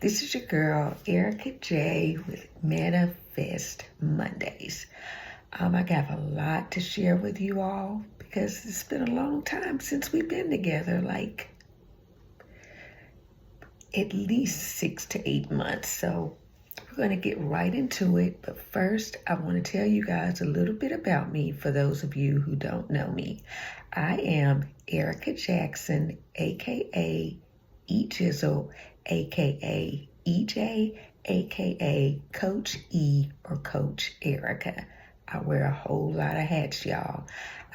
This is your girl, Erica J. with Manifest Mondays. I got a lot to share with you all because it's been a long time since we've been together, like at least 6 to 8 months. So we're going to get right into it. But first, I want to tell you guys a little bit about me for those of you who don't know me. I am Erica Jackson, aka E-Jizzle, aka EJ, aka Coach E or Coach Erica. I wear a whole lot of hats, y'all.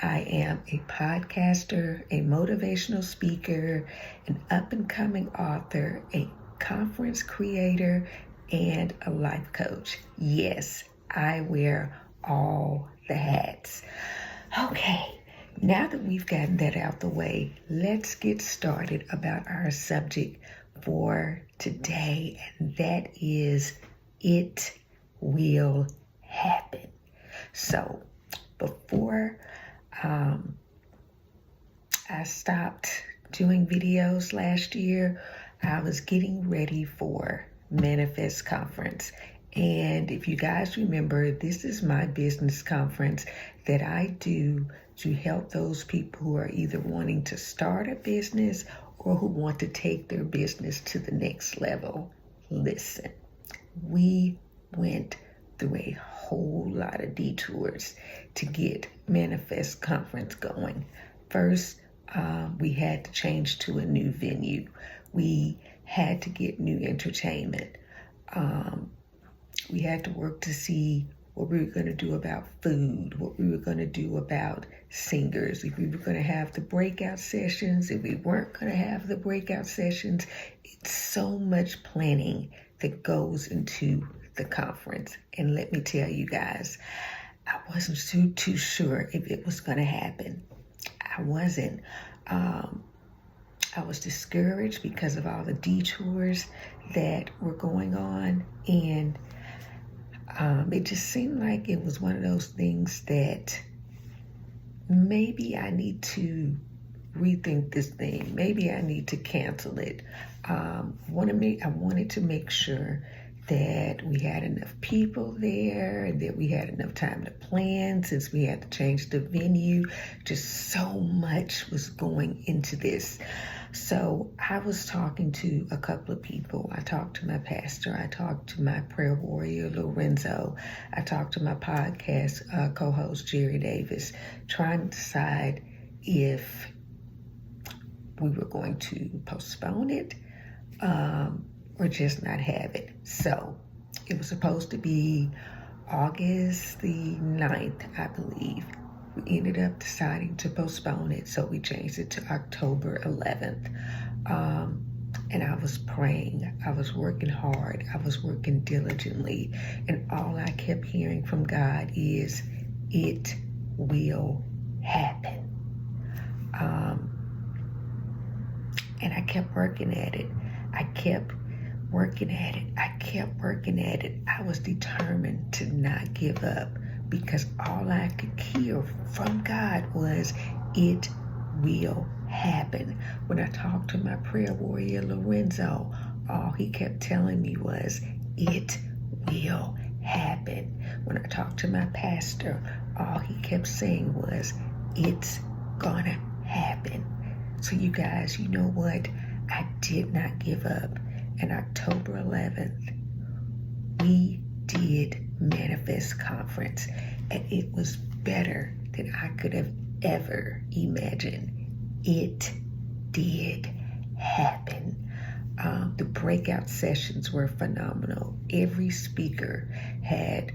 I am a podcaster, a motivational speaker, an up-and-coming author, a conference creator, and a life coach. Yes, I wear all the hats. Okay, now that we've gotten that out the way, let's get started about our subject for today, and that is it will happen. So before I stopped doing videos last year, I was getting ready for Manifest Conference. And if you guys remember, this is my business conference that I do to help those people who are either wanting to start a business or who want to take their business to the next level. Listen, we went through a whole lot of detours to get Manifest Conference going. First, we had to change to a new venue. We had to get new entertainment. We had to work to see what we were going to do about food, what we were going to do about singers, if we were going to have the breakout sessions, if we weren't going to have the breakout sessions. It's so much planning that goes into the conference. And let me tell you guys, I wasn't too sure if it was going to happen. I wasn't. I was discouraged because of all the detours that were going on, and it just seemed like it was one of those things that maybe I need to rethink this thing. Maybe I need to cancel it. I wanted to make sure that we had enough people there and that we had enough time to plan, since we had to change the venue. Just so much was going into this. So I was talking to a couple of people. I talked to my pastor. I talked to my prayer warrior, Lorenzo. I talked to my podcast co-host, Jerry Davis, trying to decide if we were going to postpone it or just not have it. So it was supposed to be August the 9th, I believe. We ended up deciding to postpone it, so we changed it to October 11th. And I was praying. I was working hard. I was working diligently. And all I kept hearing from God is, it will happen. And I kept working at it. I kept working at it. I was determined to not give up, because all I could hear from God was, it will happen. When I talked to my prayer warrior, Lorenzo, all he kept telling me was, it will happen. When I talked to my pastor, all he kept saying was, it's gonna happen. So you guys, you know what? I did not give up. And October 11th, we did Manifest Conference, and it was better than I could have ever imagined. It did happen. The breakout sessions were phenomenal. Every speaker had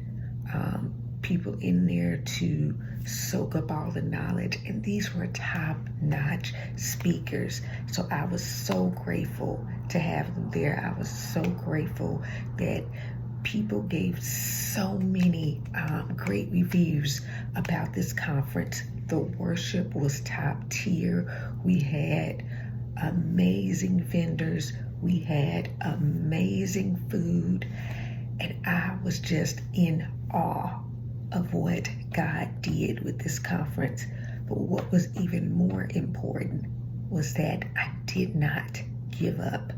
people in there to soak up all the knowledge, and these were top-notch speakers. So I was so grateful to have them there. I was so grateful that people gave so many great reviews about this conference. The worship was top tier. We had amazing vendors. We had amazing food. And I was just in awe of what God did with this conference. But what was even more important was that I did not give up.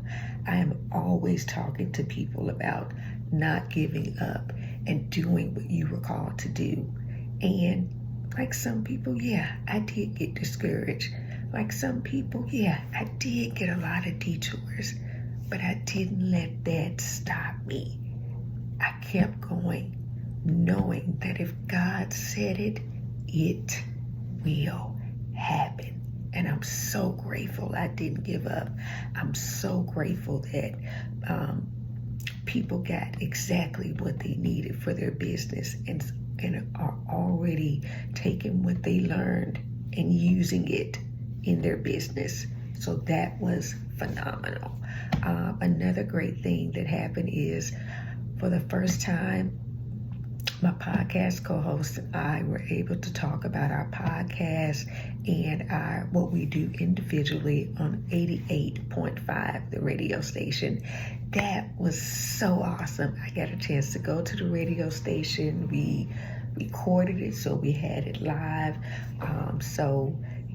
I am always talking to people about not giving up and doing what you were called to do. And like some people, yeah, I did get discouraged. Like some people, yeah, I did get a lot of detours, but I didn't let that stop me. I kept going, knowing that if God said it, it will happen. And I'm so grateful I didn't give up. I'm so grateful that people got exactly what they needed for their business and are already taking what they learned and using it in their business. So that was phenomenal. Another great thing that happened is, for the first time, my podcast co-host and I were able to talk about our podcast and what we do individually on 88.5, the radio station. That was so awesome. I got a chance to go to the radio station. We recorded it, so we had it live. So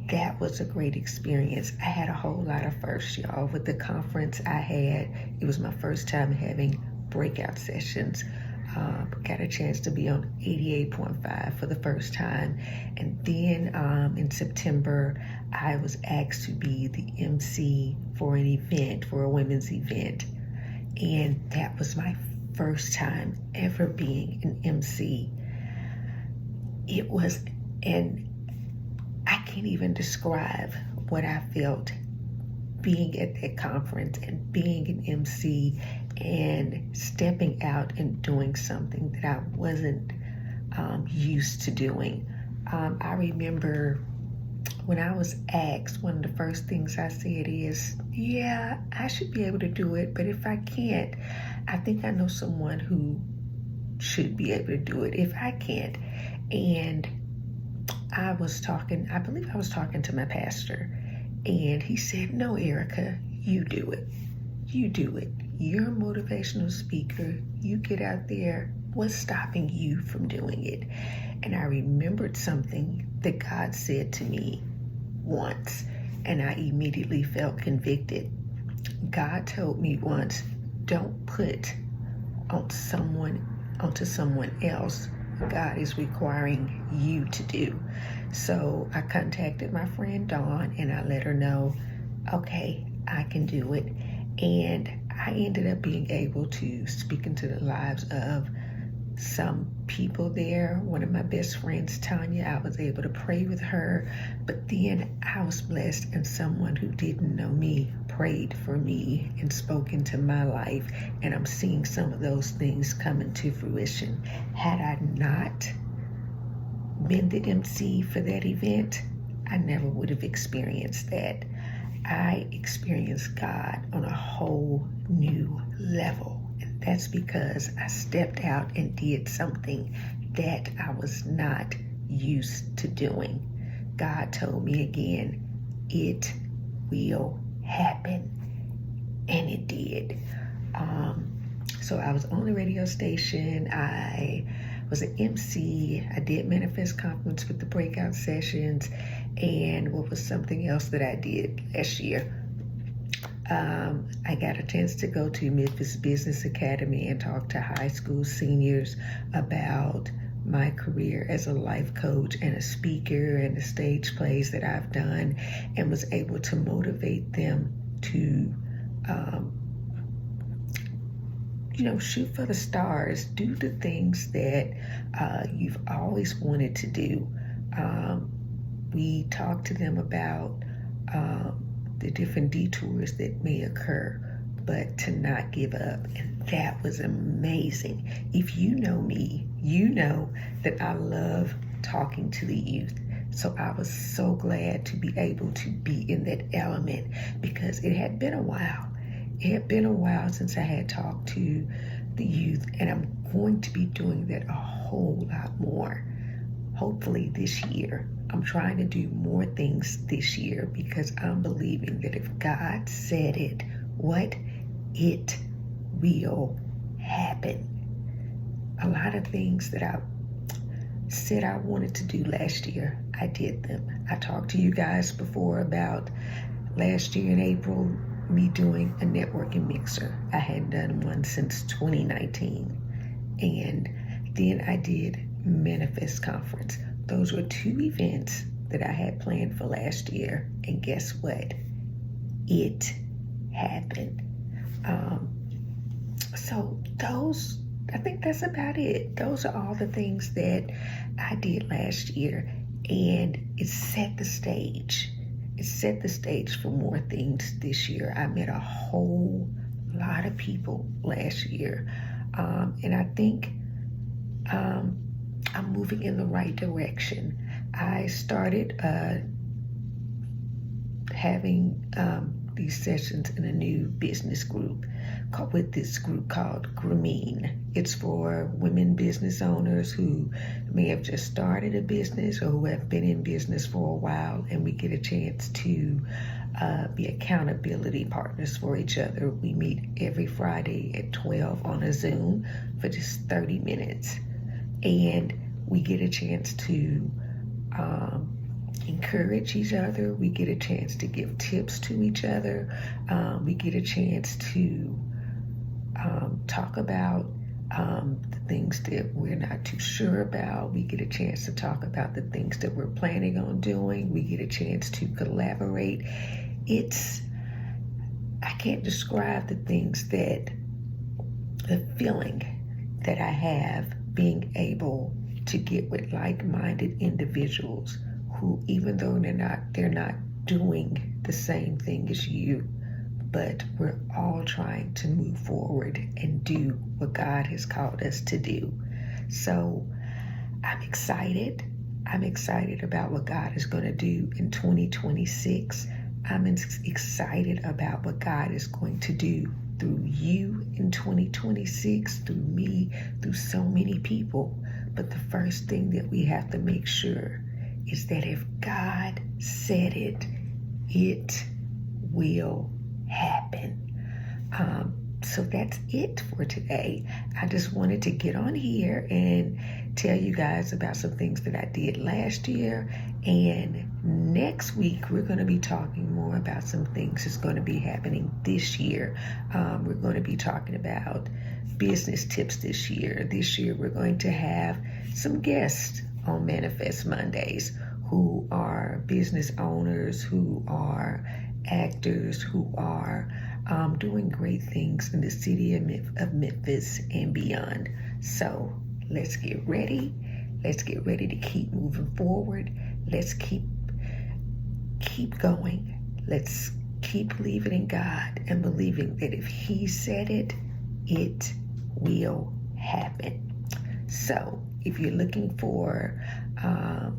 that was a great experience. I had a whole lot of firsts, y'all. With the conference I had, it was my first time having breakout sessions. Got a chance to be on 88.5 for the first time. And then in September, I was asked to be the MC for an event, for a women's event. And that was my first time ever being an MC. It was, and I can't even describe what I felt being at that conference and being an MC and stepping out and doing something that I wasn't used to doing. I remember when I was asked, one of the first things I said is, yeah, I should be able to do it, but if I can't, I think I know someone who should be able to do it if I can't. And I believe I was talking to my pastor, and he said, no, Erica, you do it. You do it. You're a motivational speaker. You get out there. What's stopping you from doing it? And I remembered something that God said to me once, and I immediately felt convicted. God told me once, don't put onto someone else what God is requiring you to do. So I contacted my friend Dawn and I let her know, okay, I can do it. And I ended up being able to speak into the lives of some people there. One of my best friends, Tanya, I was able to pray with her. But then I was blessed, and someone who didn't know me prayed for me and spoke into my life. And I'm seeing some of those things come into fruition. Had I not been the MC for that event, I never would have experienced that. I experienced God on a whole new level. And that's because I stepped out and did something that I was not used to doing. God told me again, it will happen. And it did. So I was on the radio station. I was an MC. I did Manifest Conference with the breakout sessions. And what was something else that I did last year? I got a chance to go to Memphis Business Academy and talk to high school seniors about my career as a life coach and a speaker and the stage plays that I've done, and was able to motivate them to shoot for the stars, do the things that you've always wanted to do. We talked to them about the different detours that may occur, but to not give up. And that was amazing. If you know me, you know that I love talking to the youth. So I was so glad to be able to be in that element, because it had been a while. It had been a while since I had talked to the youth, and I'm going to be doing that a whole lot more. Hopefully this year. I'm trying to do more things this year, because I'm believing that if God said it, it will happen. A lot of things that I said I wanted to do last year, I did them. I talked to you guys before about last year in April, me doing a networking mixer. I hadn't done one since 2019. And then I did Manifest Conference. Those were 2 events that I had planned for last year. And guess what? It happened. So those, I think that's about it. Those are all the things that I did last year. And it set the stage. It set the stage for more things this year. I met a whole lot of people last year. And I think I'm moving in the right direction. I started having these sessions in a new business group with this group called Grameen. It's for women business owners who may have just started a business or who have been in business for a while, and we get a chance to be accountability partners for each other. We meet every Friday at 12 on a Zoom for just 30 minutes, and we get a chance to encourage each other. We get a chance to give tips to each other. We get a chance to talk about the things that we're not too sure about. We get a chance to talk about the things that we're planning on doing. We get a chance to collaborate. I can't describe the feeling that I have being able to get with like-minded individuals who, even though they're not doing the same thing as you, but we're all trying to move forward and do what God has called us to do. So I'm excited. I'm excited about what God is going to do in 2026. I'm excited about what God is going to do through you in 2026, through me, through so many people. But the first thing that we have to make sure is that if God said it, it will happen. So that's it for today. I just wanted to get on here and tell you guys about some things that I did last year. And next week, we're going to be talking more about some things that's going to be happening this year. We're going to be talking about business tips this year. This year, we're going to have some guests on Manifest Mondays who are business owners, who are actors, who are doing great things in the city of Memphis and beyond. So let's get ready. Let's get ready to keep moving forward. Let's keep going. Let's keep believing in God and believing that if He said it, it will happen. So if you're looking for a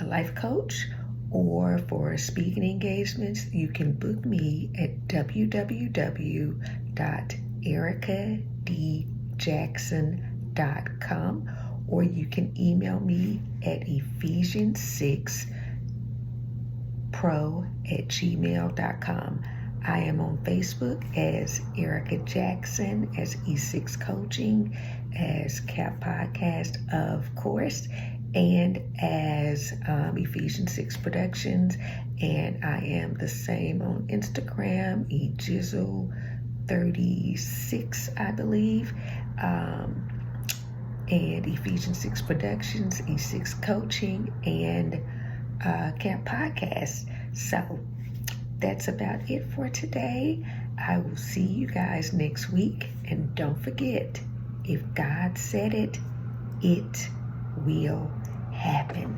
life coach or for speaking engagements, you can book me at www.ericadjackson.com, or you can email me at Ephesians6pro@gmail.com. I am on Facebook as Erica Jackson, as E6 Coaching, as Cap Podcast, of course, and as Ephesians 6 Productions. And I am the same on Instagram, ejizzle36, I believe. And Ephesians 6 Productions, E6 Coaching, and Camp Podcast. So that's about it for today. I will see you guys next week. And don't forget, if God said it, it will happen.